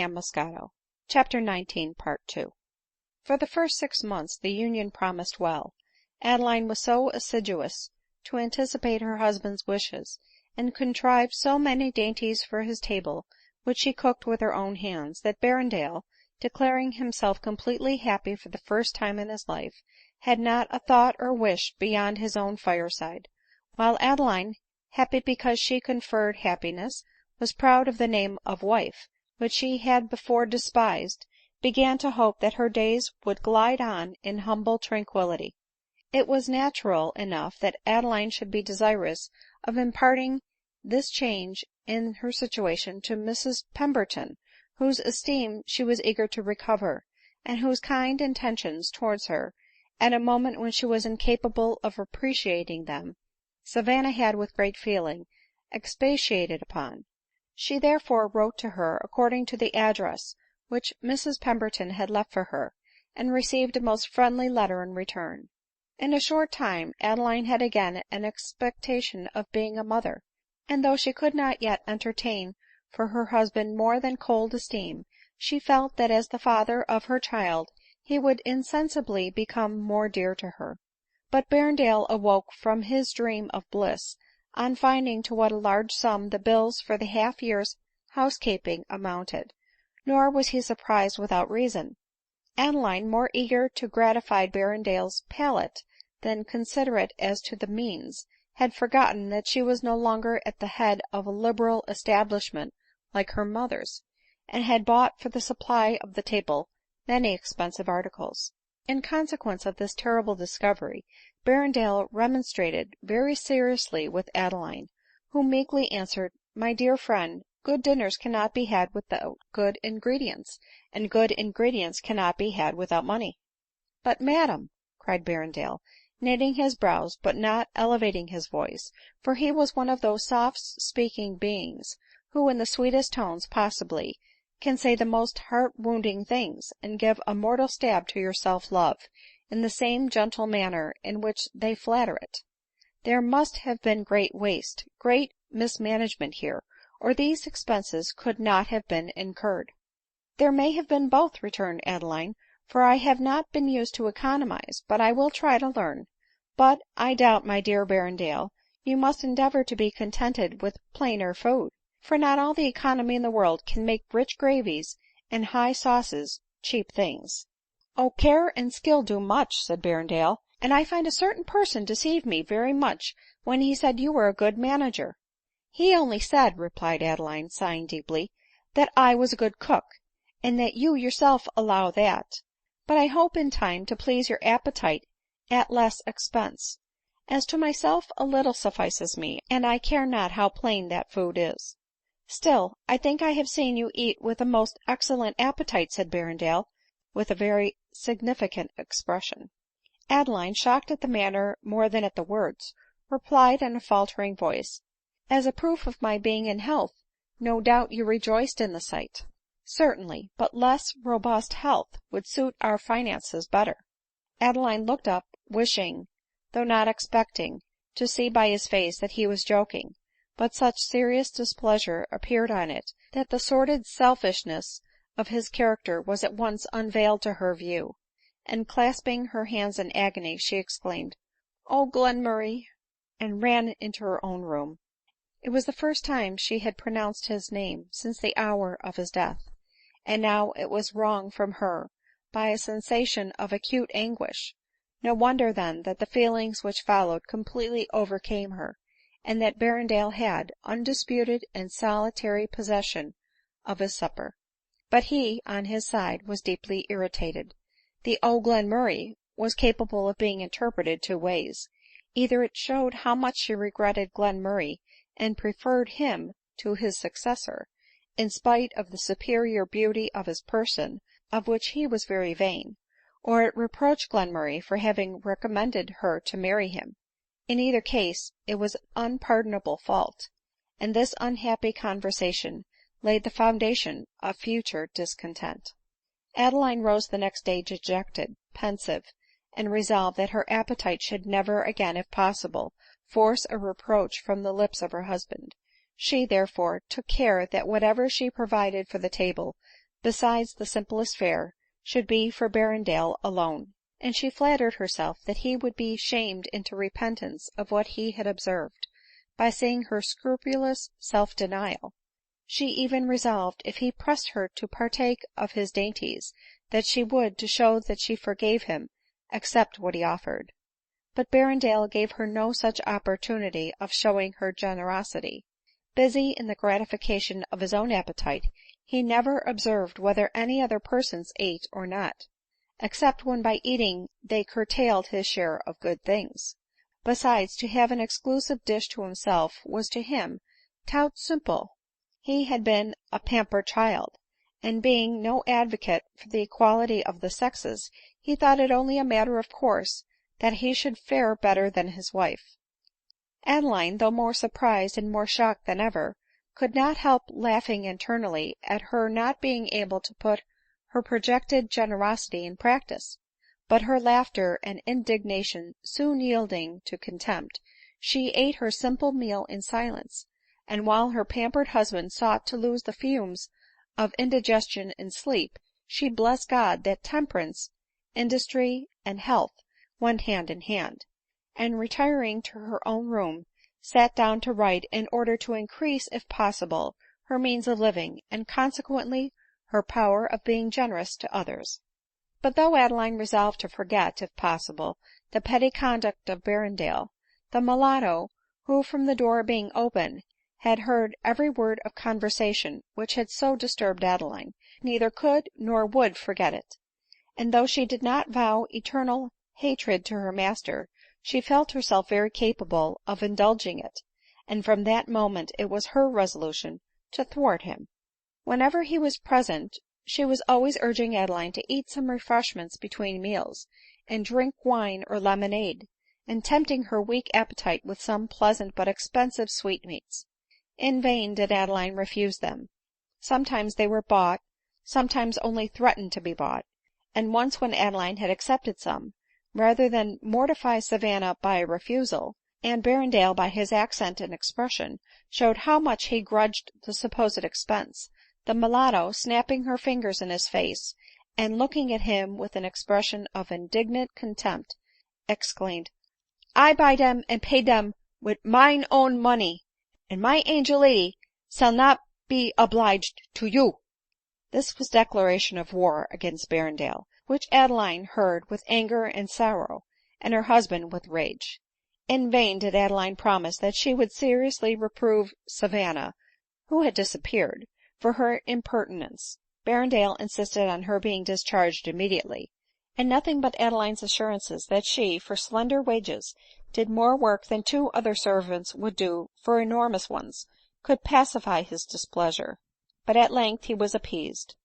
Moscato. CHAPTER XIX. For the first 6 months the union promised well. Adeline was so assiduous to anticipate her husband's wishes, and contrived so many dainties for his table, which she cooked with her own hands, that Berrendale, declaring himself completely happy for the first time in his life, had not a thought or wish beyond his own fireside; while Adeline, happy because she conferred happiness, was proud of the name of wife, which she had before despised, began to hope that her days would glide on in humble tranquillity. It was natural enough that Adeline should be desirous of imparting this change in her situation to Mrs Pemberton, whose esteem she was eager to recover, and whose kind intentions towards her, at a moment when she was incapable of appreciating them, Savanna had with great feeling expatiated upon. She therefore wrote to her according to the address which Mrs Pemberton had left for her, and received a most friendly letter in return. In a short time Adeline had again an expectation of being a mother; and though she could not yet entertain for her husband more than cold esteem, she felt that as the father of her child he would insensibly become more dear to her. But Berrendale awoke from his dream of bliss on finding to what a large sum the bills for the half year's housekeeping amounted; nor was he surprised without reason. Adeline, more eager to gratify Berrendale's palate than considerate as to the means, had forgotten that she was no longer at the head of a liberal establishment like her mother's, and had bought for the supply of the table many expensive articles. In consequence of this terrible discovery, Berrendale remonstrated very seriously with Adeline, who meekly answered, "My dear friend, good dinners cannot be had without good ingredients, and good ingredients cannot be had without money." "But, madam," cried Berrendale, knitting his brows, but not elevating his voice, for he was one of those soft speaking beings who, in the sweetest tones possible, can say the most heart wounding things, and give a mortal stab to your self-love in the same gentle manner in which they flatter it, "there must have been great waste, great mismanagement here, or these expenses could not have been incurred." "There may have been both," returned Adeline, "for I have not been used to economize, but I will try to learn. But I doubt, my dear Berrendale, you must endeavor to be contented with plainer food ; for not all the economy in the world can make rich gravies and high sauces cheap things." "Oh, care and skill do much," said Berrendale; "and I find a certain person deceived me very much when he said you were a good manager." "He only said," replied Adeline, sighing deeply, "that I was a good cook, and that you yourself allow that. But I hope in time to please your appetite at less expense. As to myself, a little suffices me, and I care not how plain that food is." "Still, I think I have seen you eat with a most excellent appetite," said Berrendale, with a very significant expression. Adeline, shocked at the manner more than at the words, replied in a faltering voice, "As a proof of my being in health, no doubt you rejoiced in the sight." "Certainly; but less robust health would suit our finances better." Adeline looked up, wishing, though not expecting, to see by his face that he was joking; but such serious displeasure appeared on it, that the sordid selfishness of his character was at once unveiled to her view; and clasping her hands in agony, she exclaimed, "Oh, Glenmurray!" and ran into her own room. It was the first time she had pronounced his name since the hour of his death, and now it was wrung from her by a sensation of acute anguish. No wonder then that the feelings which followed completely overcame her, and that Berrendale had undisputed and solitary possession of his supper. But he, on his side, was deeply irritated. The "Oh, Glenmurray!" was capable of being interpreted two ways. Either it showed how much she regretted Glenmurray, and preferred him to his successor, in spite of the superior beauty of his person, of which he was very vain; or it reproached Glenmurray for having recommended her to marry him. In either case it was an unpardonable fault, and this unhappy conversation laid the foundation of future discontent. Adeline rose the next day dejected, pensive, and resolved that her appetite should never again, if possible, force a reproach from the lips of her husband. She, therefore, took care that whatever she provided for the table besides the simplest fare, should be for Berrendale alone ; and she flattered herself that he would be shamed into repentance of what he had observed, by seeing her scrupulous self-denial. She even resolved, if he pressed her to partake of his dainties, that she would, to show that she forgave him, accept what he offered. But Berrendale gave her no such opportunity of showing her generosity. Busy in the gratification of his own appetite, he never observed whether any other persons ate or not, except when by eating they curtailed his share of good things. Besides, to have an exclusive dish to himself was to him tout simple. He had been a pampered child, and being no advocate for the equality of the sexes, he thought it only a matter of course that he should fare better than his wife. Adeline, though more surprised and more shocked than ever, could not help laughing internally at her not being able to put her projected generosity in practice ; but her laughter and indignation soon yielding to contempt, she ate her simple meal in silence ; and while her pampered husband sought to lose the fumes of indigestion in sleep, she blessed God that temperance, industry, and health went hand in hand ; and retiring to her own room, sat down to write, in order to increase, if possible, her means of living, and consequently her power of being generous to others. But though Adeline resolved to forget, if possible, the petty conduct of Berrendale, the mulatto, who from the door being open had heard every word of conversation which had so disturbed Adeline, neither could nor would forget it ; and though she did not vow eternal hatred to her master, she felt herself very capable of indulging it, and from that moment it was her resolution to thwart him. Whenever he was present she was always urging Adeline to eat some refreshments between meals, and drink wine or lemonade, and tempting her weak appetite with some pleasant but expensive sweetmeats. In vain did Adeline refuse them. Sometimes they were bought, sometimes only threatened to be bought ; and once when Adeline had accepted some, rather than mortify Savanna by a refusal, and Berrendale by his accent and expression showed how much he grudged the supposed expense, the mulatto, snapping her fingers in his face, and looking at him with an expression of indignant contempt, exclaimed, " I buy dem and pay dem wid mine own money, and my angel lady sall not be obliged to you." This was declaration of war against Berrendale, which Adeline heard with anger and sorrow, and her husband with rage. In vain did Adeline promise that she would seriously reprove Savanna, who had disappeared, for her impertinence. Berrendale insisted on her being discharged immediately ; and nothing but Adeline's assurances that she, for slender wages, did more work than 2 other servants would do for enormous ones, could pacify his displeasure. But at length he was appeased ;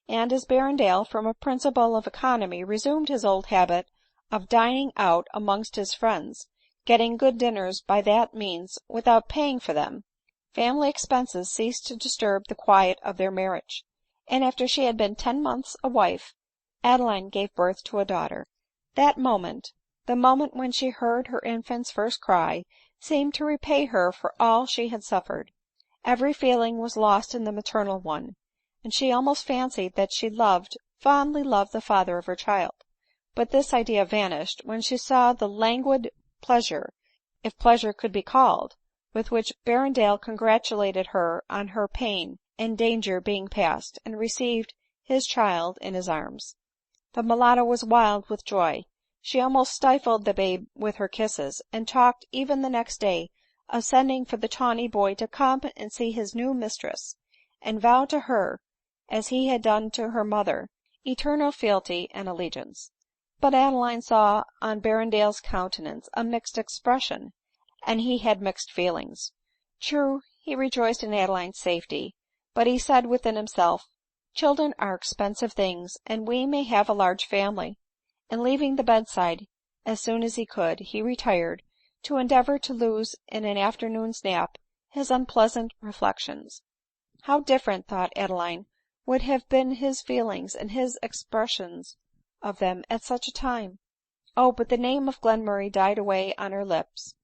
and as Berrendale, from a principle of economy, resumed his old habit of dining out amongst his friends, getting good dinners by that means without paying for them, family expenses ceased to disturb the quiet of their marriage ; and after she had been 10 months a wife, Adeline gave birth to a daughter. That moment, the moment when she heard her infant's first cry, seemed to repay her for all she had suffered. Every feeling was lost in the maternal one, and she almost fancied that she fondly loved the father of her child ; but this idea vanished when she saw the languid pleasure, if pleasure could be called, with which Berrendale congratulated her on her pain and danger being past, and received his child in his arms. The mulatto was wild with joy ; she almost stifled the babe with her kisses, and talked even the next day of sending for the tawny boy to come and see his new mistress, and vow to her, as he had done to her mother, eternal fealty and allegiance. But Adeline saw on Berrendale's countenance a mixed expression, and he had mixed feelings. True, he rejoiced in Adeline's safety, but he said within himself, " Children are expensive things, and we may have a large family ;" and leaving the bedside as soon as he could, he retired, to endeavor to lose in an afternoon's nap his unpleasant reflections. How different, thought Adeline, would have been his feelings and his expressions of them at such a time ! Oh, but the name of Glenmurray died away on her lips ;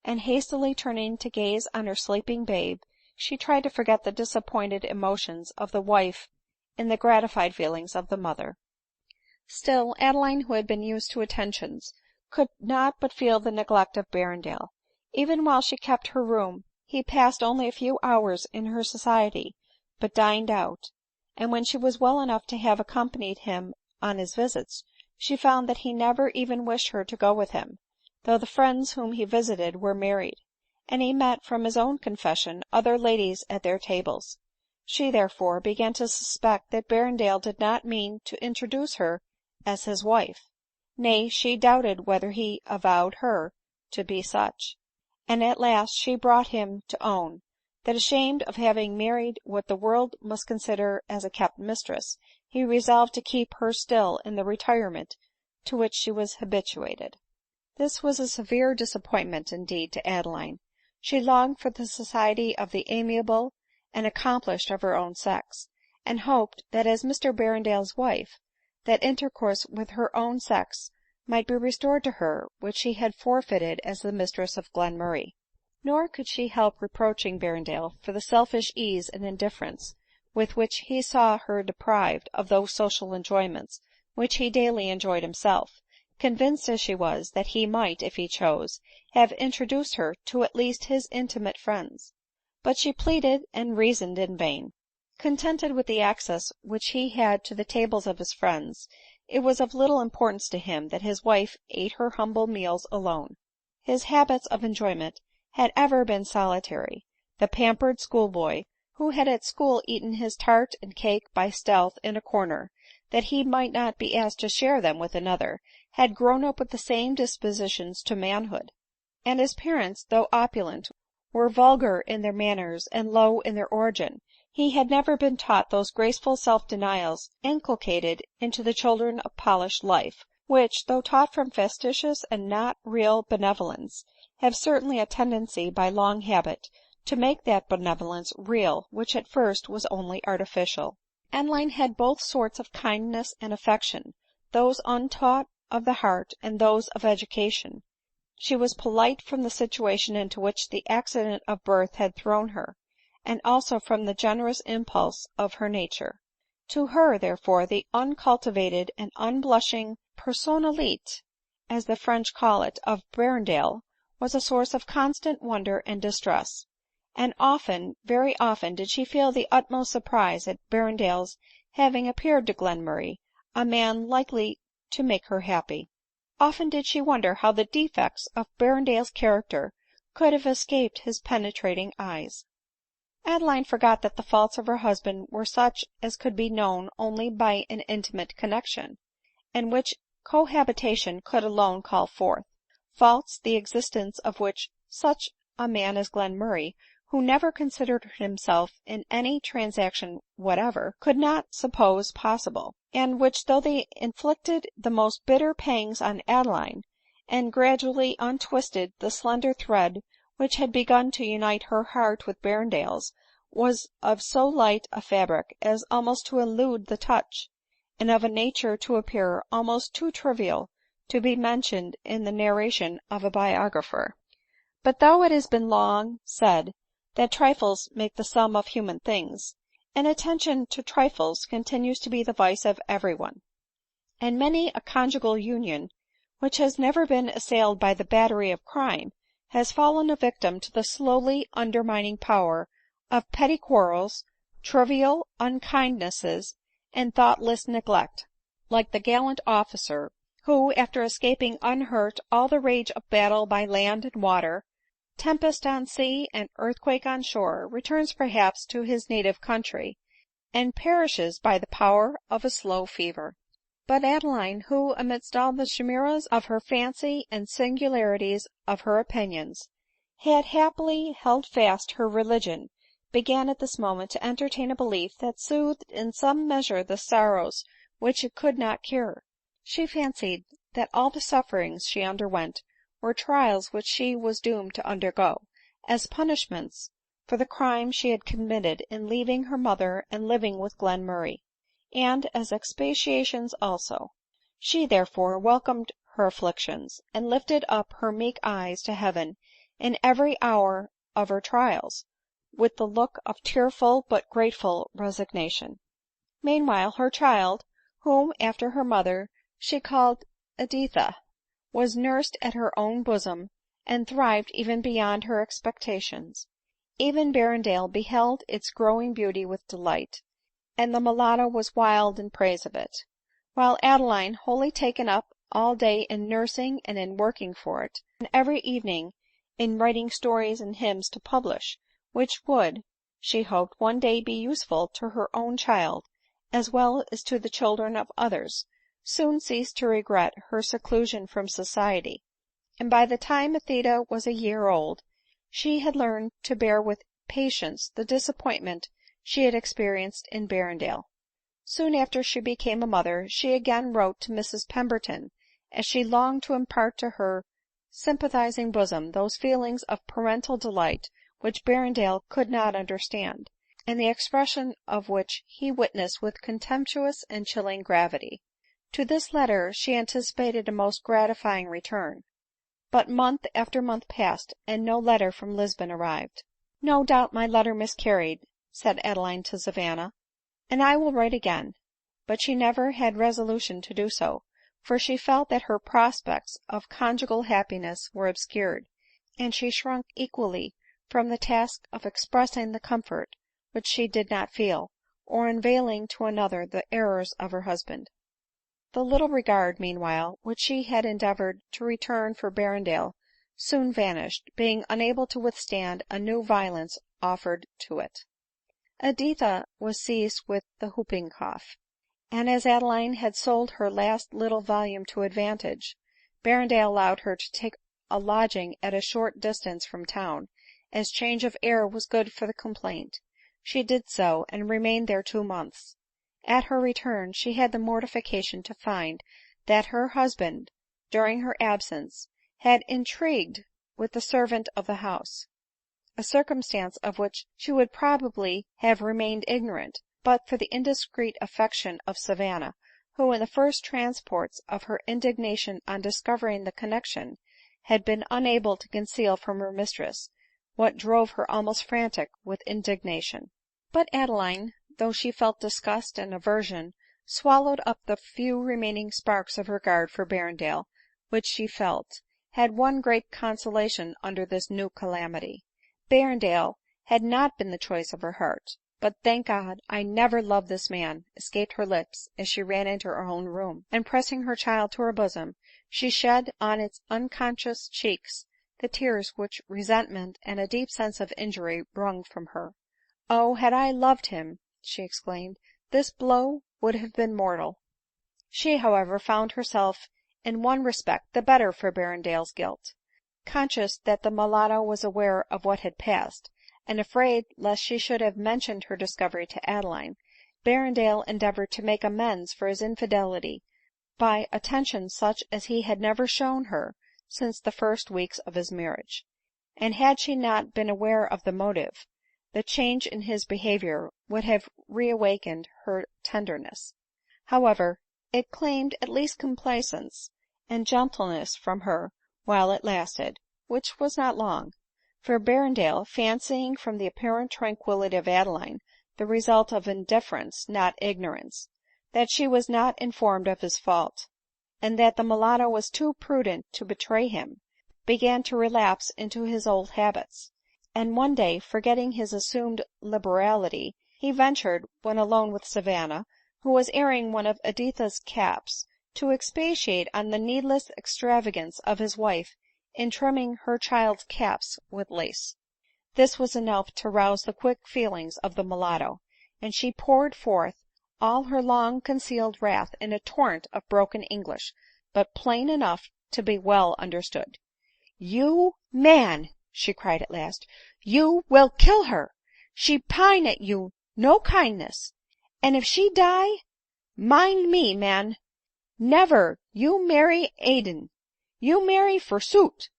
and hastily turning to gaze on her sleeping babe, she tried to forget the disappointed emotions of the wife in the gratified feelings of the mother. Still Adeline, who had been used to attentions, could not but feel the neglect of Berrendale. Even while she kept her room, he passed only a few hours in her society, but dined out; and when she was well enough to have accompanied him on his visits, she found that he never even wished her to go with him, though the friends whom he visited were married, and he met, from his own confession, other ladies at their tables. She therefore began to suspect that Berrendale did not mean to introduce her as his wife; nay, she doubted whether he avowed her to be such; and at last she brought him to own, that ashamed of having married what the world must consider as a kept mistress, he resolved to keep her still in the retirement to which she was habituated. This was a severe disappointment indeed to Adeline. She longed for the society of the amiable and accomplished of her own sex, and hoped that, as Mr Berrendale's wife, that intercourse with her own sex might be restored to her which she had forfeited as the mistress of Glenmurray. Nor could she help reproaching Berrendale for the selfish ease and indifference with which he saw her deprived of those social enjoyments which he daily enjoyed himself, convinced as she was that he might, if he chose, have introduced her to at least his intimate friends. But she pleaded and reasoned in vain. Contented with the access which he had to the tables of his friends, it was of little importance to him that his wife ate her humble meals alone. His habits of enjoyment had ever been solitary. The pampered schoolboy, who had at school eaten his tart and cake by stealth in a corner, that he might not be asked to share them with another, had grown up with the same dispositions to manhood; and his parents, though opulent, were vulgar in their manners and low in their origin. He had never been taught those graceful self-denials inculcated into the children of polished life, which, though taught from factitious and not real benevolence, have certainly a tendency by long habit to make that benevolence real which at first was only artificial. Adeline had both sorts of kindness and affection, those untaught of the heart and those of education. She was polite from the situation into which the accident of birth had thrown her, and also from the generous impulse of her nature. To her, therefore, the uncultivated and unblushing personnalité, as the French call it, of Berrendale was a source of constant wonder and distress; and often, very often, did she feel the utmost surprise at Berrendale's having appeared to Glenmurray a man likely to make her happy. Often did she wonder how the defects of Berrendale's character could have escaped his penetrating eyes. Adeline forgot that the faults of her husband were such as could be known only by an intimate connection, and which cohabitation could alone call forth; faults, the existence of which such a man as Glenmurray, who never considered himself in any transaction whatever, could not suppose possible, and which, though they inflicted the most bitter pangs on Adeline, and gradually untwisted the slender thread which had begun to unite her heart with Berrendale's, was of so light a fabric as almost to elude the touch, and of a nature to appear almost too trivial to be mentioned in the narration of a biographer. But though it has been long said that trifles make the sum of human things, an attention to trifles continues to be the vice of every one; and many a conjugal union, which has never been assailed by the battery of crime, has fallen a victim to the slowly undermining power of petty quarrels, trivial unkindnesses, and thoughtless neglect, like the gallant officer who, after escaping unhurt all the rage of battle by land and water, tempest on sea, and earthquake on shore, returns perhaps to his native country, and perishes by the power of a slow fever. But Adeline, who, amidst all the chimeras of her fancy and singularities of her opinions, had happily held fast her religion, began at this moment to entertain a belief that soothed in some measure the sorrows which it could not cure. She fancied that all the sufferings she underwent were trials which she was doomed to undergo, as punishments for the crime she had committed in leaving her mother and living with Glenmurray, and as expiations also. She therefore welcomed her afflictions, and lifted up her meek eyes to heaven in every hour of her trials, with the look of tearful but grateful resignation. Meanwhile her child, whom after her mother she called Editha, was nursed at her own bosom, and thrived even beyond her expectations. Even Berrendale beheld its growing beauty with delight, and the mulatto was wild in praise of it ; while Adeline, wholly taken up all day in nursing and in working for it, and every evening in writing stories and hymns to publish, which would, she hoped, one day be useful to her own child as well as to the children of others, soon ceased to regret her seclusion from society ; and by the time Editha was a year old, she had learned to bear with patience the disappointment she had experienced in Berrendale. Soon after she became a mother, she again wrote to Mrs Pemberton, as she longed to impart to her sympathizing bosom those feelings of parental delight which Berrendale could not understand, and the expression of which he witnessed with contemptuous and chilling gravity. To this letter she anticipated a most gratifying return ; but month after month passed, and no letter from Lisbon arrived. " No doubt my letter miscarried," said Adeline to Savanna, " and I will write again." But she never had resolution to do so, for she felt that her prospects of conjugal happiness were obscured, and she shrunk equally from the task of expressing the comfort which she did not feel, or unveiling to another the errors of her husband. The little regard, meanwhile, which she had endeavored to return for Berrendale soon vanished, being unable to withstand a new violence offered to it. Editha was seized with the whooping cough ; and as Adeline had sold her last little volume to advantage, Berrendale allowed her to take a lodging at a short distance from town, as change of air was good for the complaint. She did so, and remained there 2 months. At her return she had the mortification to find that her husband, during her absence, had intrigued with the servant of the house ; a circumstance of which she would probably have remained ignorant, but for the indiscreet affection of Savanna, who, in the first transports of her indignation on discovering the connexion, had been unable to conceal from her mistress what drove her almost frantic with indignation. But Adeline, though she felt disgust and aversion, swallowed up the few remaining sparks of regard for Berrendale which she felt, had one great consolation under this new calamity. Berrendale had not been the choice of her heart. " But, thank God, I never loved this man," escaped her lips as she ran into her own room ; and pressing her child to her bosom, she shed on its unconscious cheeks the tears which resentment and a deep sense of injury wrung from her. " Oh, had I loved him," she exclaimed, " this blow would have been mortal." She, however, found herself in one respect the better for Berrendale's guilt. Conscious that the mulatto was aware of what had passed, and afraid lest she should have mentioned her discovery to Adeline, Berrendale endeavored to make amends for his infidelity by attention such as he had never shown her since the first weeks of his marriage ; and had she not been aware of the motive, the change in his behavior would have reawakened her tenderness. However, it claimed at least complaisance and gentleness from her while it lasted, which was not long ; for Berrendale, fancying from the apparent tranquillity of Adeline the result of indifference, not ignorance, that she was not informed of his fault, and that the mulatto was too prudent to betray him, began to relapse into his old habits ; and one day, forgetting his assumed liberality, he ventured, when alone with Savanna, who was airing one of Editha's caps, to expatiate on the needless extravagance of his wife in trimming her child's caps with lace. This was enough to rouse the quick feelings of the mulatto, and she poured forth all her long concealed wrath in a torrent of broken English, but plain enough to be well understood. " You man," she cried at last, " you will kill her ! She pine at you no kindness ; and if she die, mind me, man, never you marry Aden. You marry forsooth !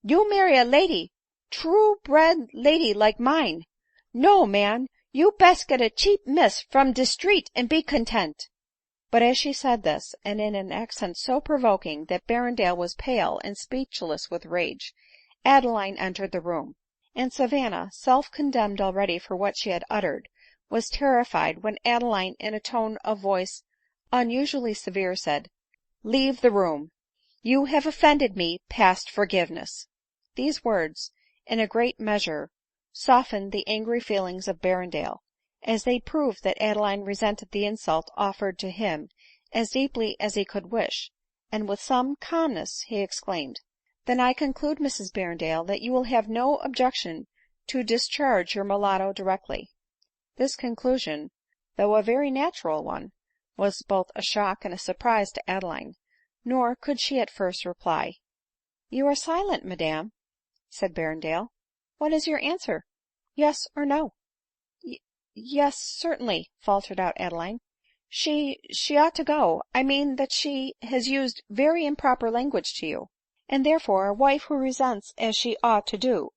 You marry a lady, true bred lady like mine. No, man, you best get a cheap miss from de street and be content." But as she said this, and in an accent so provoking that Berrendale was pale and speechless with rage, Adeline entered the room ; and Savanna, self condemned already for what she had uttered, was terrified when Adeline, in a tone of voice unusually severe, said, " Leave the room ; you have offended me past forgiveness." These words, in a great measure, softened the angry feelings of Berrendale, as they proved that Adeline resented the insult offered to him as deeply as he could wish ; and with some calmness he exclaimed, " Then I conclude, Mrs Berrendale, that you will have no objection to discharge your mulatto directly." This conclusion, though a very natural one, was both a shock and a surprise to Adeline ; nor could she at first reply. " You are silent, madam," said Berrendale ;" what is your answer ? Yes or no ?"" Yes, certainly," faltered out Adeline. " She ought to go — I mean that she has used very improper language to you ; and therefore a wife who resents, as she ought to do,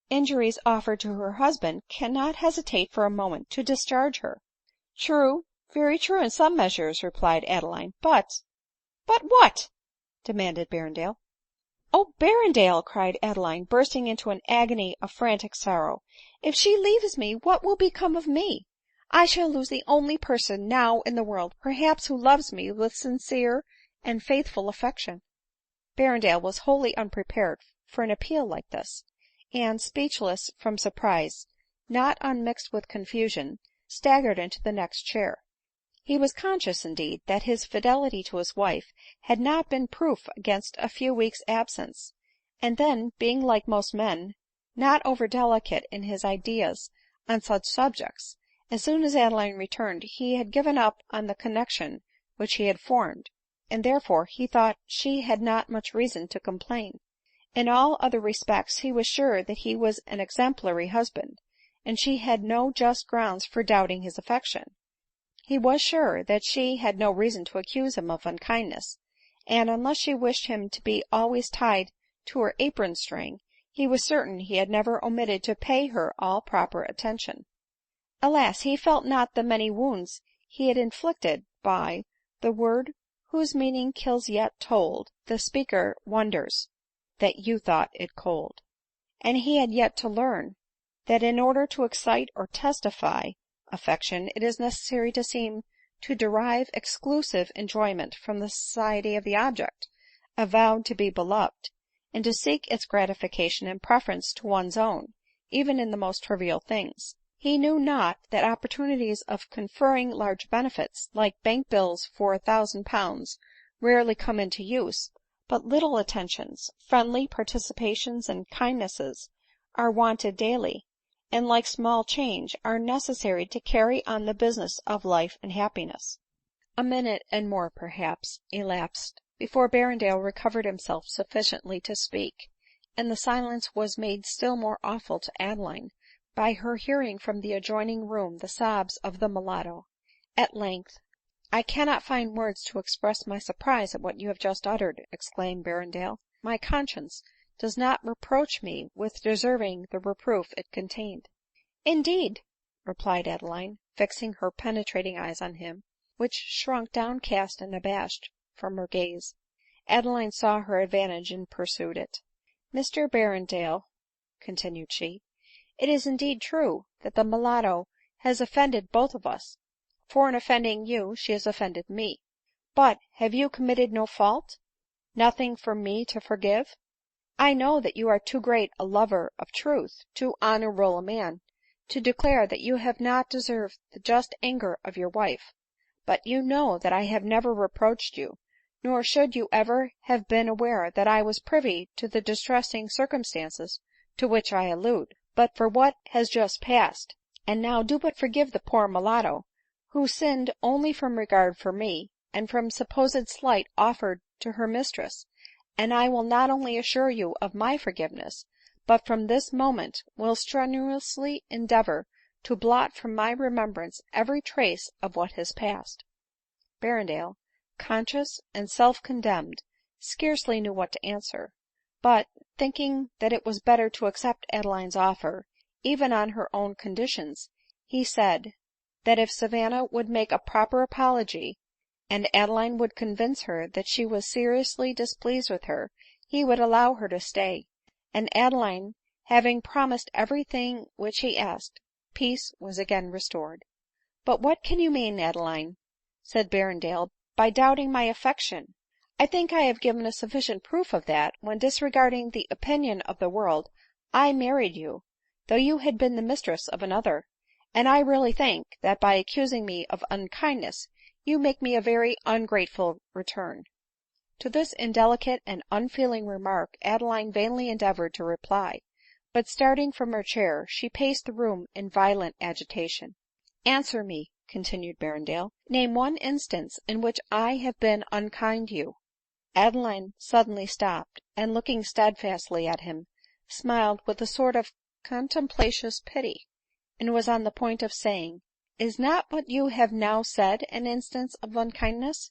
injuries offered to her husband, cannot hesitate for a moment to discharge her." " True, very true in some measures," replied Adeline ;" but "" But what ?" demanded Berrendale. " Oh, Berrendale !" cried Adeline, bursting into an agony of frantic sorrow, " if she leaves me, what will become of me ? I shall lose the only person now in the world, perhaps, who loves me with sincere and faithful affection." Berrendale was wholly unprepared for an appeal like this ; and, speechless from surprise not unmixed with confusion, staggered into the next chair. He was conscious, indeed, that his fidelity to his wife had not been proof against a few weeks absence ; and then, being, like most men, not over delicate in his ideas on such subjects, as soon as Adeline returned he had given up on the connexion which he had formed, and therefore he thought she had not much reason to complain. In all other respects he was sure that he was an exemplary husband, and she had no just grounds for doubting his affection. He was sure that she had no reason to accuse him of unkindness ; and, unless she wished him to be always tied to her apron string, he was certain he had never omitted to pay her all proper attention. Alas ! he felt not the many wounds he had inflicted by " the word whose meaning kills yet told, the speaker wonders that you thought it cold." And he had yet to learn, that in order to excite or testify affection, it is necessary to seem to derive exclusive enjoyment from the society of the object avowed to be beloved, and to seek its gratification in preference to one's own, even in the most trivial things. He knew not that opportunities of conferring large benefits, like bank bills for 1000 /, rarely come into use, but little attentions, friendly participations and kindnesses are wanted daily, and, like small change, are necessary to carry on the business of life and happiness. A minute and more perhaps elapsed before Berrendale recovered himself sufficiently to speak, and the silence was made still more awful to Adeline by her hearing from the adjoining room the sobs of the mulatto. At length, " I cannot find words to express my surprise at what you have just uttered," exclaimed Berrendale. " My conscience does not reproach me with deserving the reproof it contained." " Indeed !" replied Adeline, fixing her penetrating eyes on him, which shrunk downcast and abashed from her gaze. Adeline saw her advantage and pursued it. " Mr Berrendale," continued she, " it is indeed true that the mulatto has offended both of us ; for in offending you she has offended me. But have you committed no fault — nothing for me to forgive ? I know that you are too great a lover of truth, too honorable a man, to declare that you have not deserved the just anger of your wife ; but you know that I have never reproached you, nor should you ever have been aware that I was privy to the distressing circumstances to which I allude, but for what has just passed. And now do but forgive the poor mulatto, who sinned only from regard for me, and from supposed slight offered to her mistress, and I will not only assure you of my forgiveness, but from this moment will strenuously endeavor to blot from my remembrance every trace of what has passed." Berrendale, conscious and self–condemned, scarcely knew what to answer ; but, thinking that it was better to accept Adeline's offer, even on her own conditions, he said, that if Savanna would make a proper apology, and Adeline would convince her that she was seriously displeased with her, he would allow her to stay ; and Adeline having promised every thing which he asked, peace was again restored. "But what can you mean, Adeline," said Berrendale, "by doubting my affection? I think I have given a sufficient proof of that, when, disregarding the opinion of the world, I married you, though you had been the mistress of another ; and I really think, that by accusing me of unkindness, you make me a very ungrateful return." To this indelicate and unfeeling remark Adeline vainly endeavored to reply ; but starting from her chair, she paced the room in violent agitation. " Answer me," continued Berrendale, " name one instance in which I have been unkind to you." Adeline suddenly stopped, and looking stedfastly at him, smiled with a sort of contemplative pity, and was on the point of saying, " Is not what you have now said an instance of unkindness ?"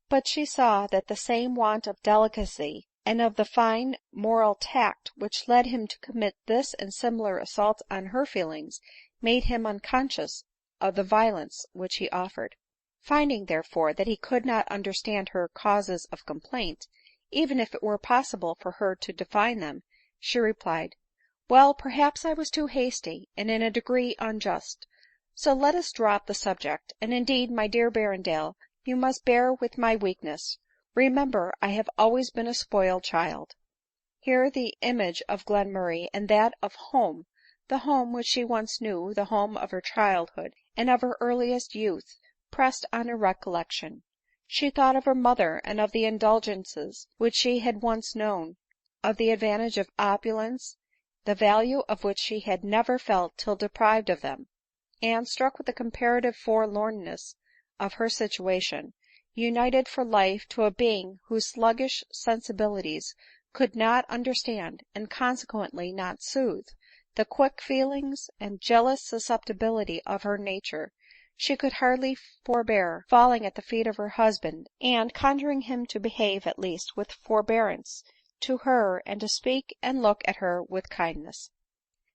But she saw that the same want of delicacy, and of the fine moral tact which led him to commit this and similar assaults on her feelings, made him unconscious of the violence which he offered. Finding, therefore, that he could not understand her causes of complaint, even if it were possible for her to define them, she replied, " Well, perhaps I was too hasty, and in a degree unjust ; so let us drop the subject. And indeed, my dear Berrendale, you must bear with my weakness ; remember I have always been a spoiled child." Here the image of Glenmurray, and that of home, the home which she once knew, the home of her childhood and of her earliest youth, pressed on her recollection. She thought of her mother, and of the indulgences which she had once known, of the advantage of opulence, the value of which she had never felt till deprived of them ; and, struck with the comparative forlornness of her situation, united for life to a being whose sluggish sensibilities could not understand, and consequently not soothe, the quick feelings and jealous susceptibility of her nature, she could hardly forbear falling at the feet of her husband, and conjuring him to behave at least with forbearance to her, and to speak and look at her with kindness.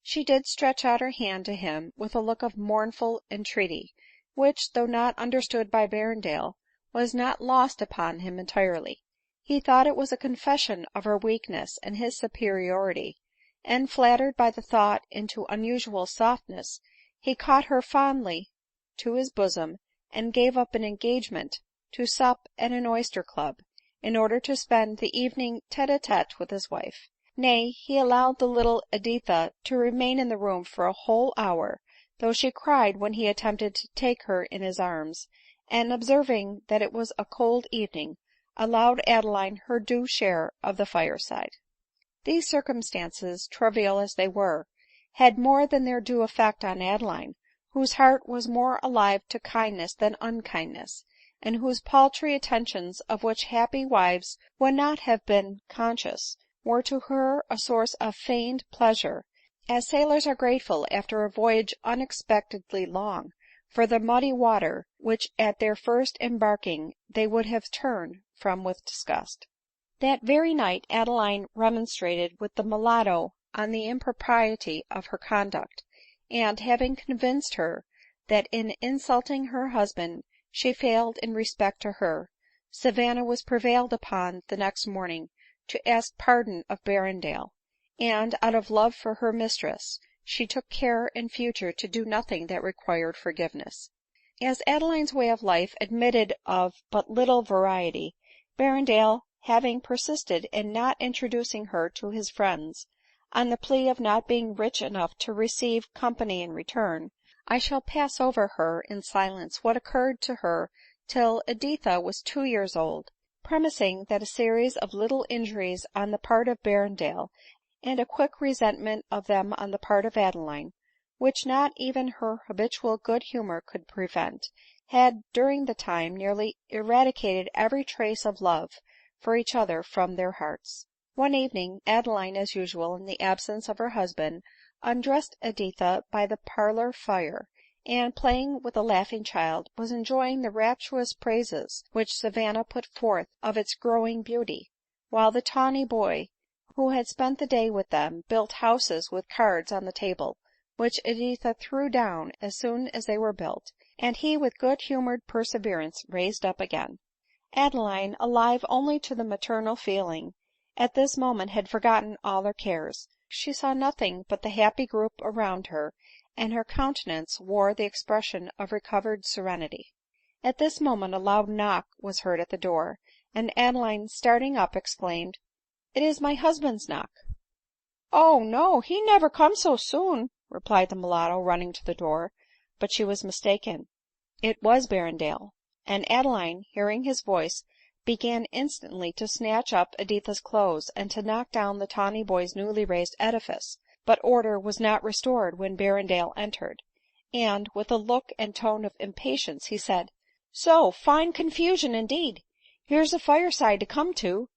She did stretch out her hand to him with a look of mournful entreaty, which, though not understood by Berrendale, was not lost upon him entirely. He thought it was a confession of her weakness and his superiority ; and, flattered by the thought into unusual softness, he caught her fondly to his bosom, and gave up an engagement to sup at an oyster club, in order to spend the evening tete-a-tete with his wife. Nay, he allowed the little Editha to remain in the room for a whole hour, though she cried when he attempted to take her in his arms, and, observing that it was a cold evening, allowed Adeline her due share of the fireside. These circumstances, trivial as they were, had more than their due effect on Adeline, whose heart was more alive to kindness than unkindness, and whose paltry attentions, of which happy wives would not have been conscious, were to her a source of feigned pleasure, as sailors are grateful, after a voyage unexpectedly long, for the muddy water which at their first embarking they would have turned from with disgust. That very night Adeline remonstrated with the mulatto on the impropriety of her conduct, and, having convinced her that in insulting her husband she failed in respect to her, Savanna was prevailed upon the next morning to ask pardon of Berrendale ; and, out of love for her mistress, she took care in future to do nothing that required forgiveness. As Adeline's way of life admitted of but little variety, Berrendale having persisted in not introducing her to his friends, on the plea of not being rich enough to receive company in return, I shall pass over her in silence what occurred to her till Editha was 2 years old, premising that a series of little injuries on the part of Berrendale, and a quick resentment of them on the part of Adeline, which not even her habitual good humor could prevent, had during the time nearly eradicated every trace of love for each other from their hearts. One evening, Adeline, as usual in the absence of her husband, undressed Editha by the parlor fire, and, playing with a laughing child, was enjoying the rapturous praises which Savanna put forth of its growing beauty, while the tawny boy, who had spent the day with them, built houses with cards on the table, which Editha threw down as soon as they were built, and he with good humored perseverance raised up again. Adeline, alive only to the maternal feeling, at this moment had forgotten all her cares. She saw nothing but the happy group around her, and her countenance wore the expression of recovered serenity. At this moment a loud knock was heard at the door, and Adeline starting up exclaimed, " It is my husband's knock." " Oh no, he never come so soon," replied the mulatto, running to the door ; but she was mistaken, it was Berrendale ; and Adeline, hearing his voice, began instantly to snatch up Editha's clothes, and to knock down the tawny boy's newly raised edifice ; but order was not restored when Berrendale entered, and, with a look and tone of impatience, he said, " So, fine confusion indeed ! Here's a fireside to come to !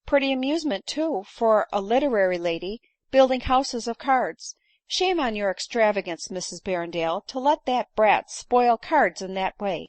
Pretty amusement too, for a literary lady, building houses of cards. Shame on your extravagance, Mrs Berrendale, to let that brat spoil cards in that way."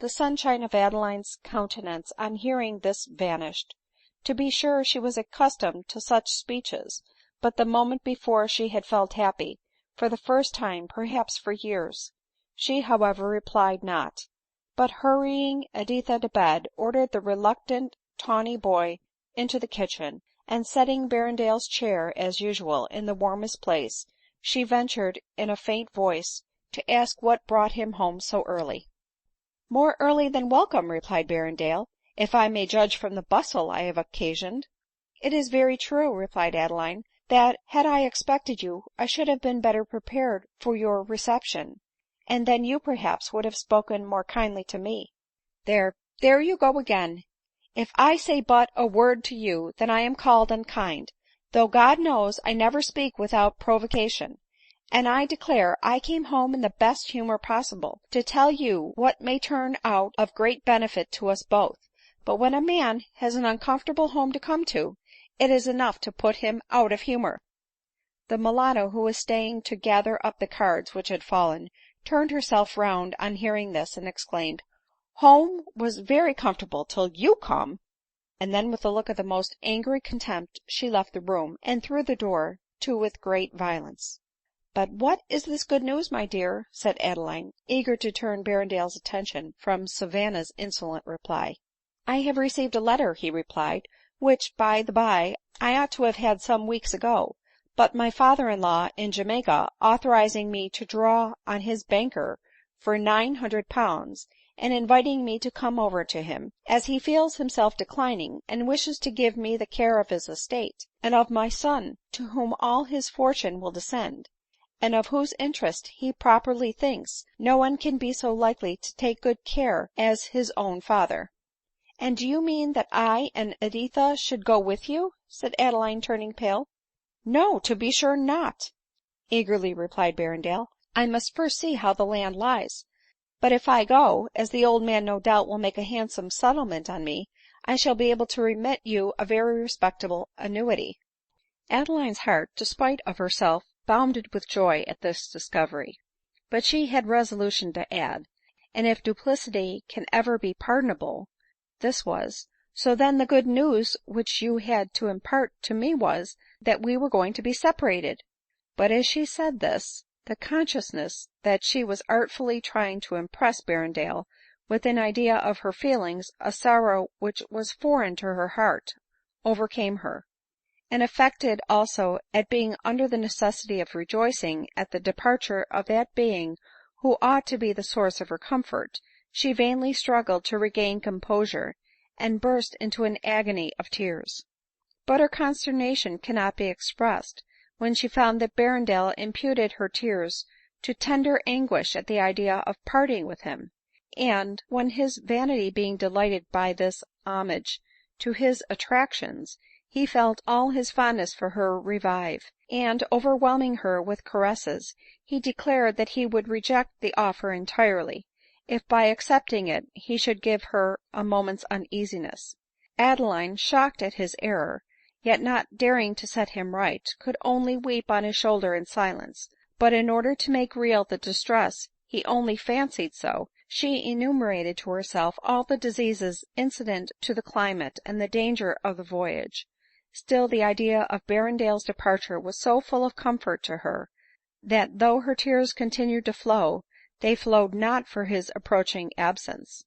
The sunshine of Adeline's countenance on hearing this vanished. To be sure she was accustomed to such speeches, but the moment before she had felt happy, for the first time perhaps for years. She however replied not, but hurrying Editha to bed, ordered the reluctant tawny boy into the kitchen, and setting Berrendale's chair, as usual, in the warmest place, she ventured in a faint voice to ask what brought him home so early. " More early than welcome," replied Berrendale, " if I may judge from the bustle I have occasioned." " It is very true," replied Adeline, " that, had I expected you, I should have been better prepared for your reception, and then you perhaps would have spoken more kindly to me." " There you go again ! If I say but a word to you, then I am called unkind, though God knows I never speak without provocation ; and I declare I came home in the best humor possible, to tell you what may turn out of great benefit to us both ; but when a man has an uncomfortable home to come to, it is enough to put him out of humor." The mulatto, who was staying to gather up the cards which had fallen, turned herself round on hearing this, and exclaimed, " Home was very comfortable till you come !" and then with a look of the most angry contempt she left the room, and threw the door to with great violence. " But what is this good news, my dear ?" said Adeline, eager to turn Berrendale's attention from Savanna's insolent reply. " I have received a letter," he replied, " which, by the by, I ought to have had some weeks ago, but my father in law in Jamaica authorizing me to draw on his banker for £900, and inviting me to come over to him, as he feels himself declining, and wishes to give me the care of his estate, and of my son, to whom all his fortune will descend, and of whose interest, he properly thinks, no one can be so likely to take good care as his own father." " And do you mean that I and Editha should go with you ?" said Adeline, turning pale. " No, to be sure not," eagerly replied Berrendale ;" I must first see how the land lies ; but if I go, as the old man no doubt will make a handsome settlement on me, I shall be able to remit you a very respectable annuity." Adeline's heart, despite of herself, bounded with joy at this discovery ; but she had resolution to add, " and if duplicity can ever be pardonable, this was ; so then the good news which you had to impart to me was, that we were going to be separated." But as she said this, the consciousness that she was artfully trying to impress Berrendale with an idea of her feelings, a sorrow which was foreign to her heart, overcame her ; and affected also at being under the necessity of rejoicing at the departure of that being who ought to be the source of her comfort, she vainly struggled to regain composure, and burst into an agony of tears. But her consternation cannot be expressed when she found that Berrendale imputed her tears to tender anguish at the idea of parting with him ; and when his vanity being delighted by this homage to his attractions, he felt all his fondness for her revive, and, overwhelming her with caresses, he declared that he would reject the offer entirely, if by accepting it he should give her a moment's uneasiness. Adeline, shocked at his error, yet not daring to set him right, could only weep on his shoulder in silence ; but in order to make real the distress he only fancied so, she enumerated to herself all the diseases incident to the climate and the danger of the voyage. Still the idea of Berrendale's departure was so full of comfort to her, that though her tears continued to flow, they flowed not for his approaching absence.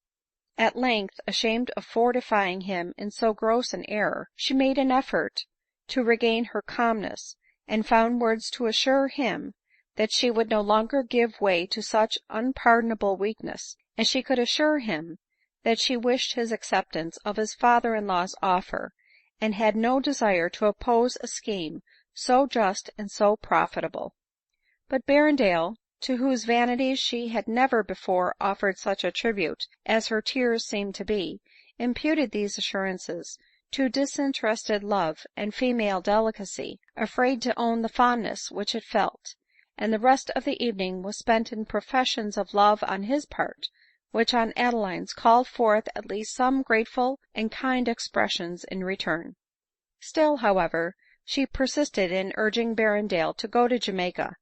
At length, ashamed of fortifying him in so gross an error, she made an effort to regain her calmness, and found words to assure him that she would no longer give way to such unpardonable weakness, and she could assure him that she wished his acceptance of his father-in-law's offer, and had no desire to oppose a scheme so just and so profitable. But Berrendale, to whose vanities she had never before offered such a tribute as her tears seemed to be, imputed these assurances to disinterested love and female delicacy, afraid to own the fondness which it felt; and the rest of the evening was spent in professions of love on his part, which on Adeline's called forth at least some grateful and kind expressions in return. Still, however, she persisted in urging Berrendale to go to Jamaica,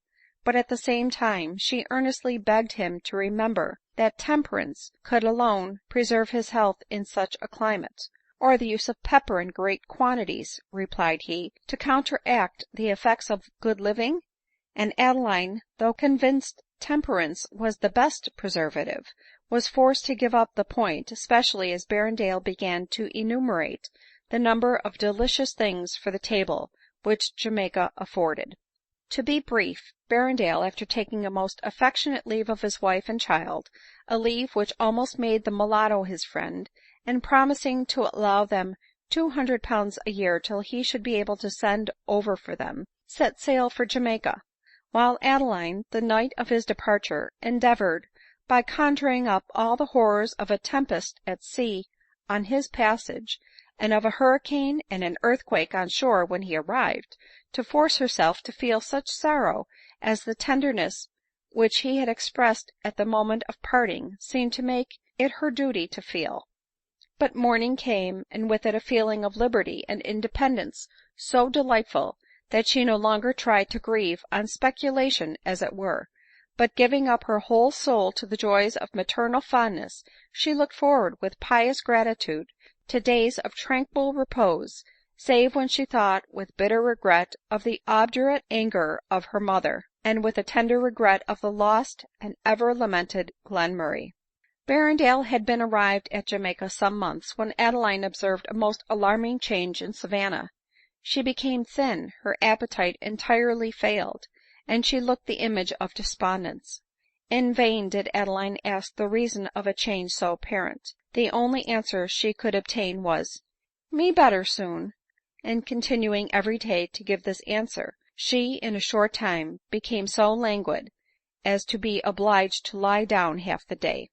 but at the same time she earnestly begged him to remember that temperance could alone preserve his health in such a climate. "Or the use of pepper in great quantities," replied he, "to counteract the effects of good living?" And Adeline, though convinced temperance was the best preservative, was forced to give up the point, especially as Berrendale began to enumerate the number of delicious things for the table which Jamaica afforded. To be brief, Berrendale, after taking a most affectionate leave of his wife and child, a leave which almost made the mulatto his friend, and promising to allow them £200 a year till he should be able to send over for them, set sail for Jamaica; while Adeline, the night of his departure, endeavored, by conjuring up all the horrors of a tempest at sea on his passage, and of a hurricane and an earthquake on shore when he arrived, to force herself to feel such sorrow as the tenderness which he had expressed at the moment of parting seemed to make it her duty to feel. But morning came, and with it a feeling of liberty and independence so delightful, that she no longer tried to grieve on speculation as it were, but giving up her whole soul to the joys of maternal fondness, she looked forward with pious gratitude to days of tranquil repose, save when she thought with bitter regret of the obdurate anger of her mother, and with a tender regret of the lost and ever lamented Glenmurray. Berrendale had been arrived at Jamaica some months, when Adeline observed a most alarming change in Savanna. She became thin, her appetite entirely failed, and she looked the image of despondence. In vain did Adeline ask the reason of a change so apparent. The only answer she could obtain was, "Me better soon;" and continuing every day to give this answer, she in a short time became so languid as to be obliged to lie down half the day.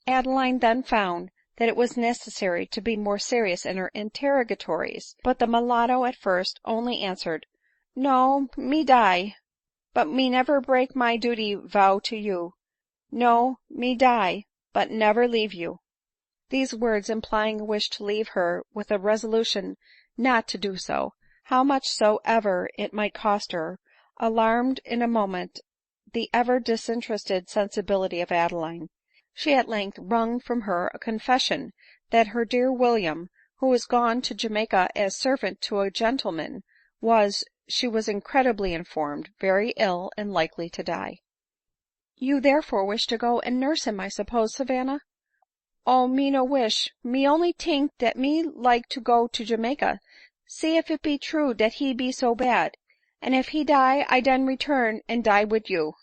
Adeline then found that it was necessary to be more serious in her interrogatories, but the mulatto at first only answered, "No, me die, but me never break my duty vow to you. No, me die, but never leave you." These words implying a wish to leave her with a resolution not to do so, how much soever it might cost her, alarmed in a moment the ever disinterested sensibility of Adeline. She at length wrung from her a confession that her dear William, who was gone to Jamaica as servant to a gentleman, was, she was incredibly informed, very ill and likely to die. "You therefore wish to go and nurse him, I suppose, Savanna?" "Oh, me no wish, me only tink dat me like to go to Jamaica, see if it be true dat he be so bad, and if he die I den return and die wid you."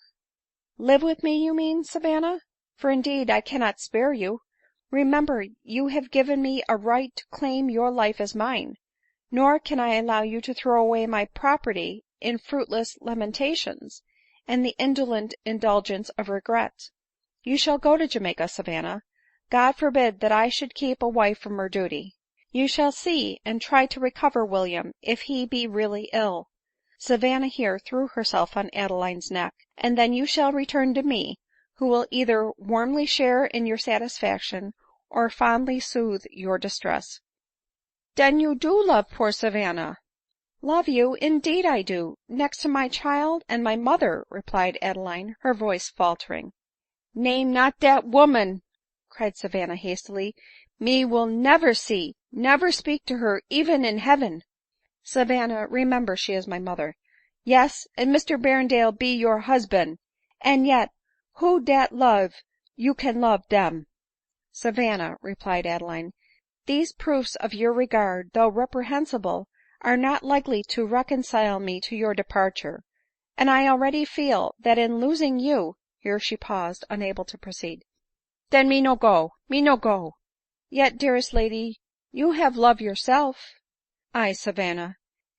"Live with me, you mean, Savanna? For indeed I cannot spare you. Remember you have given me a right to claim your life as mine, nor can I allow you to throw away my property in fruitless lamentations, and the indolent indulgence of regret. You shall go to Jamaica, Savanna. God forbid that I should keep a wife from her duty. You shall see and try to recover William if he be really ill." Savanna here threw herself on Adeline's neck. "And then you shall return to me, who will either warmly share in your satisfaction, or fondly soothe your distress." "Den you do love poor Savanna?" "Love you? Indeed I do, next to my child and my mother," replied Adeline, her voice faltering. "Name not dat woman," cried Savanna hastily. "Me will never see, never speak to her even in heaven." "Savanna, remember she is my mother." "Yes, and Mr Berrendale be your husband; and yet who dat love you can love dem?" "Savanna," replied Adeline, "these proofs of your regard, though reprehensible, are not likely to reconcile me to your departure. and I already feel that in losing you —" here she paused, unable to proceed. " Den me no go, me no go." " Yet, dearest lady, you have love yourself." " Aye, Savanna,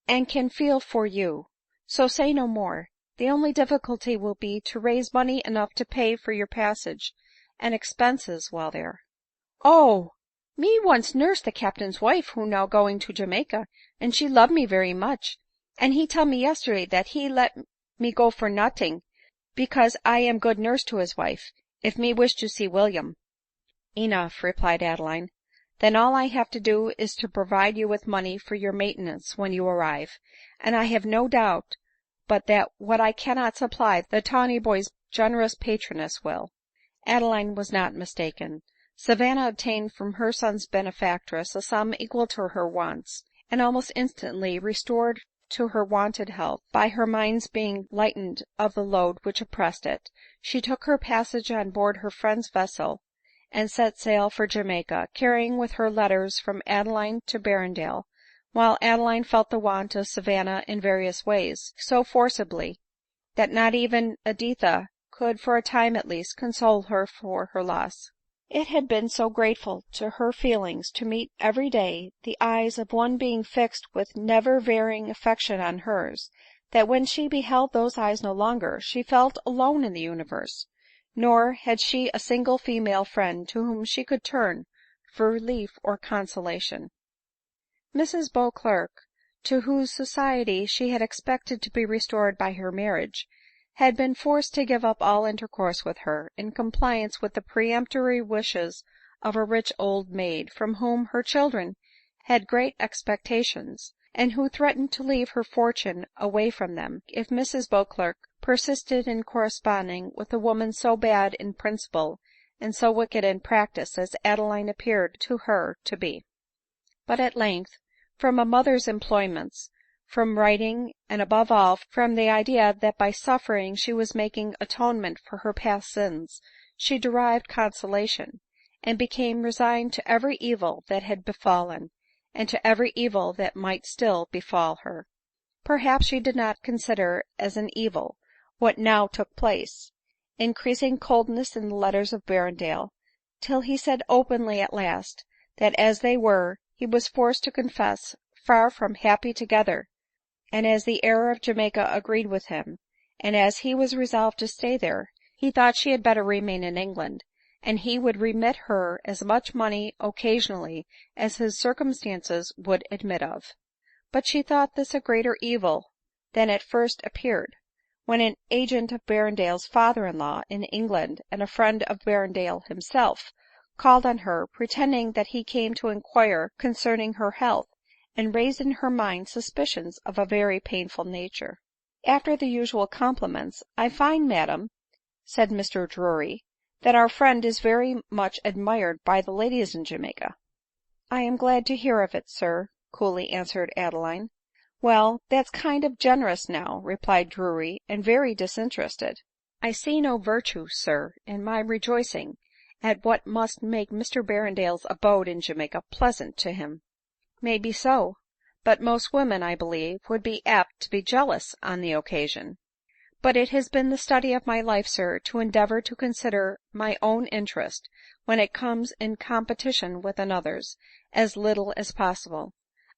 and can feel for you ; so say no more. The only difficulty will be to raise money enough to pay for your passage and expenses while there." " Oh ! me once nurse the captain's wife who now going to Jamaica, and she love me very much ; and he tell me yesterday that he let me go for noting, because I am good nurse to his wife, if me wish to see William." " Enough," replied Adeline ;" then all I have to do is to provide you with money for your maintenance when you arrive ; and I have no doubt but that what I cannot supply the tawny boy's generous patroness will." Adeline was not mistaken. Savanna obtained from her son's benefactress a sum equal to her wants, and almost instantly restored to her wonted health, by her mind's being lightened of the load which oppressed it, she took her passage on board her friend's vessel, and set sail for Jamaica, carrying with her letters from Adeline to Berrendale, while Adeline felt the want of Savanna in various ways, so forcibly, that not even Editha could, for a time at least, console her for her loss. It had been so grateful to her feelings to meet every day the eyes of one being fixed with never varying affection on hers, that when she beheld those eyes no longer, she felt alone in the universe ; nor had she a single female friend to whom she could turn for relief or consolation. Mrs Beauclerc, to whose society she had expected to be restored by her marriage, had been forced to give up all intercourse with her, in compliance with the peremptory wishes of a rich old maid, from whom her children had great expectations, and who threatened to leave her fortune away from them, if Mrs Beauclerc persisted in corresponding with a woman so bad in principle and so wicked in practice as Adeline appeared to her to be. But at length, from a mother's employments, from writing, and above all from the idea that by suffering she was making atonement for her past sins, she derived consolation, and became resigned to every evil that had befallen, and to every evil that might still befal her. Perhaps she did not consider as an evil what now took place — increasing coldness in the letters of Berrendale, till he said openly at last, that as they were, he was forced to confess, far from happy together ; and as the air of Jamaica agreed with him, and as he was resolved to stay there, he thought she had better remain in England, and he would remit her as much money occasionally as his circumstances would admit of. But she thought this a greater evil than at first appeared, when an agent of Berrendale's father in law in England, and a friend of Berrendale himself, called on her, pretending that he came to inquire concerning her health, and raised in her mind suspicions of a very painful nature. After the usual compliments, " I find, madam," said Mr Drury, " that our friend is very much admired by the ladies in Jamaica." " I am glad to hear of it, sir," coolly answered Adeline. " Well, that's kind of generous now," replied Drury, " and very disinterested." " I see no virtue, sir, in my rejoicing at what must make Mr Berrendale's abode in Jamaica pleasant to him." " May be so ; but most women, I believe, would be apt to be jealous on the occasion. But it has been the study of my life, sir, to endeavor to consider my own interest, when it comes in competition with another's, as little as possible.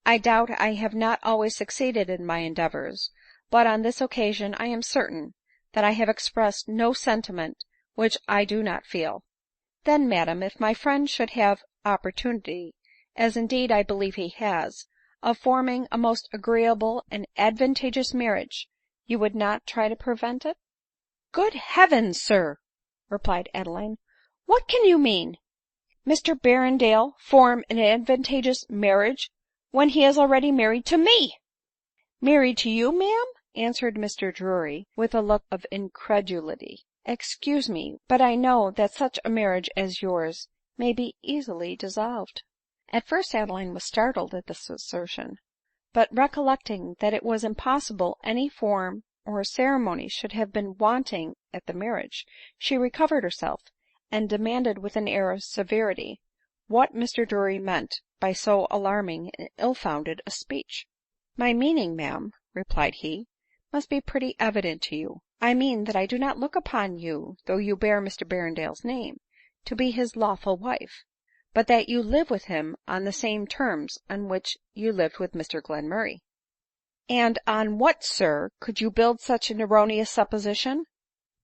I doubt I have not always succeeded in my endeavors ; but on this occasion I am certain that I have expressed no sentiment which I do not feel." " Then, madam, if my friend should have opportunity, as indeed I believe he has, of forming a most agreeable and advantageous marriage, you would not try to prevent it ?"" Good heavens, sir !" replied Adeline, " what can you mean ? Mr Berrendale form an advantageous marriage when he is already married to me !"" Married to you, ma'am ?" answered Mr Drury with a look of incredulity. " Excuse me, but I know that such a marriage as yours may be easily dissolved." At first Adeline was startled at this assertion ; but recollecting that it was impossible any form or ceremony should have been wanting at the marriage, she recovered herself, and demanded with an air of severity what Mr Drury meant by so alarming and ill founded a speech. " My meaning, ma'am," replied he, must be pretty evident to you. I mean that I do not look upon you, though you bear Mr Berrendale's name, to be his lawful wife, but that you live with him on the same terms on which you lived with Mr Glenmurray." " And on what, sir, could you build such an erroneous supposition ?""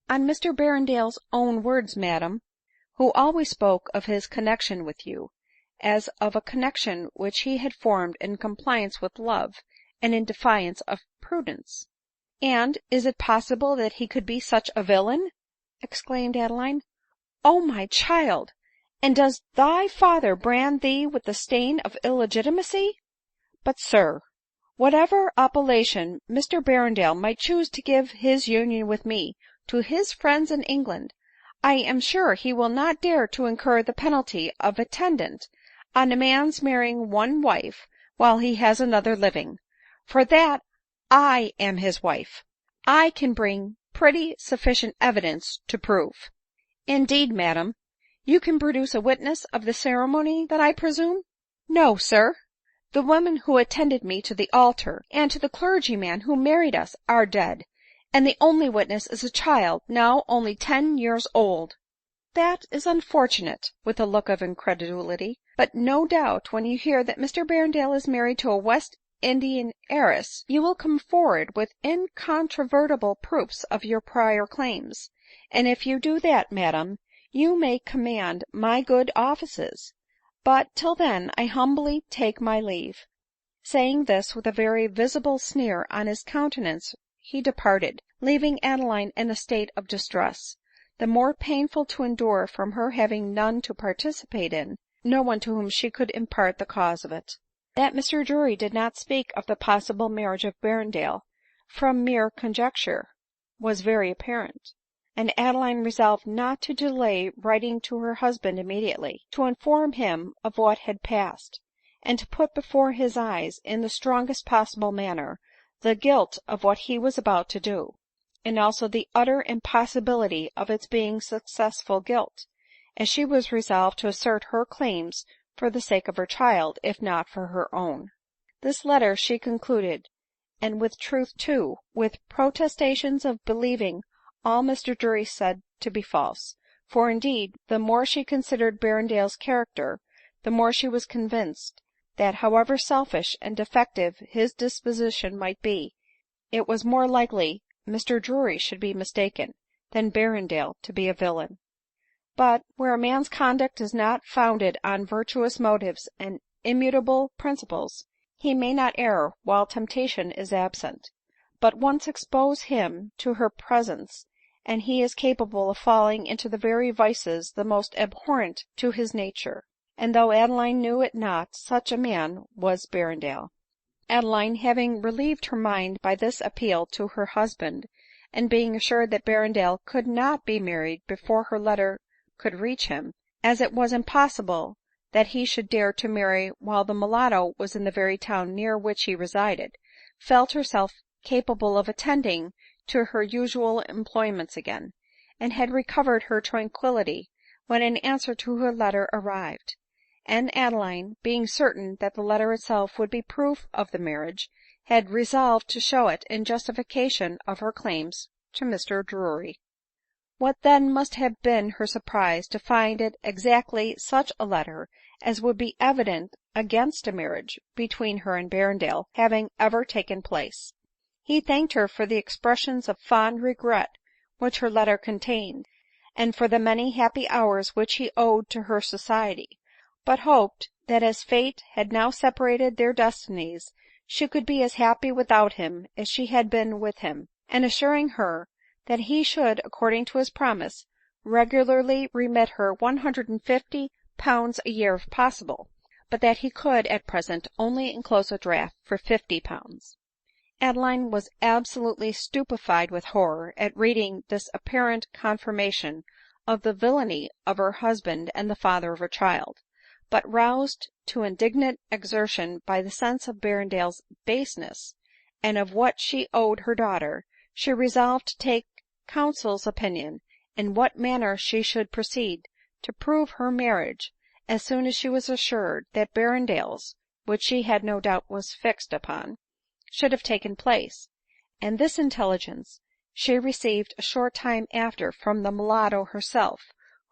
On Mr Berrendale's own words, madam, who always spoke of his connexion with you, as of a connexion which he had formed in compliance with love, and in defiance of prudence." " And is it possible that he could be such a villain ?" exclaimed Adeline. " Oh my child ! And does thy father brand thee with the stain of illegitimacy ? But, sir, whatever appellation Mr Berrendale might choose to give his union with me to his friends in England, I am sure he will not dare to incur the penalty of attendant on a man's marrying one wife while he has another living ; for that I am his wife, I can bring pretty sufficient evidence to prove." " Indeed, madam, you can produce a witness of the ceremony then, I presume ?"" No, sir ; the women who attended me to the altar, and the clergyman who married us, are dead, and the only witness is a child now only 10 years old." " That is unfortunate," with a look of incredulity ;" but no doubt when you hear that Mr Berrendale is married to a West Indian heiress, you will come forward with incontrovertible proofs of your prior claims ; and if you do that, madam, you may command my good offices. But till then I humbly take my leave." Saying this with a very visible sneer on his countenance, he departed, leaving Adeline in a state of distress, the more painful to endure from her having none to participate in, no one to whom she could impart the cause of it. That Mr Drury did not speak of the possible marriage of Berrendale from mere conjecture was very apparent ; and Adeline resolved not to delay writing to her husband immediately, to inform him of what had passed, and to put before his eyes, in the strongest possible manner, the guilt of what he was about to do, and also the utter impossibility of its being successful guilt, as she was resolved to assert her claims for the sake of her child, if not for her own. This letter she concluded, and with truth too, with protestations of believing all Mr Drury said to be false ; for indeed the more she considered Berrendale's character, the more she was convinced that, however selfish and defective his disposition might be, it was more likely Mr Drury should be mistaken, than Berrendale to be a villain. But, where a man's conduct is not founded on virtuous motives and immutable principles, he may not err while temptation is absent ; but once expose him to her presence, and he is capable of falling into the very vices the most abhorrent to his nature ; and though Adeline knew it not, such a man was Berrendale. Adeline, having relieved her mind by this appeal to her husband, and being assured that Berrendale could not be married before her letter could reach him, as it was impossible that he should dare to marry while the mulatto was in the very town near which he resided, felt herself capable of attending to her usual employments again, and had recovered her tranquillity when an answer to her letter arrived ; and Adeline, being certain that the letter itself would be proof of the marriage, had resolved to show it in justification of her claims to Mr Drury. What then must have been her surprise to find it exactly such a letter as would be evidence against a marriage between her and Berrendale having ever taken place. He thanked her for the expressions of fond regret which her letter contained, and for the many happy hours which he owed to her society, but hoped that as fate had now separated their destinies, she could be as happy without him as she had been with him ; and assuring her that he should, according to his promise, regularly remit her 150 pounds a year if possible, but that he could at present only enclose a draft for 50 pounds. Adeline was absolutely stupefied with horror at reading this apparent confirmation of the villainy of her husband and the father of her child ; but roused to indignant exertion by the sense of Berrendale's baseness, and of what she owed her daughter, she resolved to take counsel's opinion in what manner she should proceed to prove her marriage, as soon as she was assured that Berrendale's, which she had no doubt was fixed upon, should have taken place, and this intelligence she received a short time after from the mulatto herself,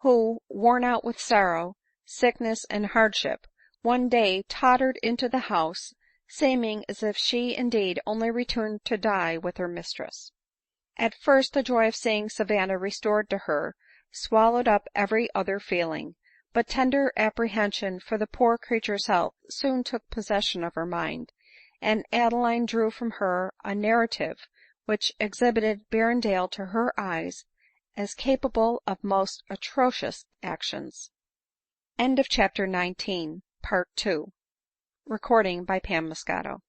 who, worn out with sorrow, sickness, and hardship, one day tottered into the house, seeming as if she indeed only returned to die with her mistress. At first the joy of seeing Savanna restored to her swallowed up every other feeling ; but tender apprehension for the poor creature's health soon took possession of her mind, and Adeline drew from her a narrative which exhibited Berrendale to her eyes as capable of most atrocious actions. CHAPTER XX. Recording by Pam Moscato.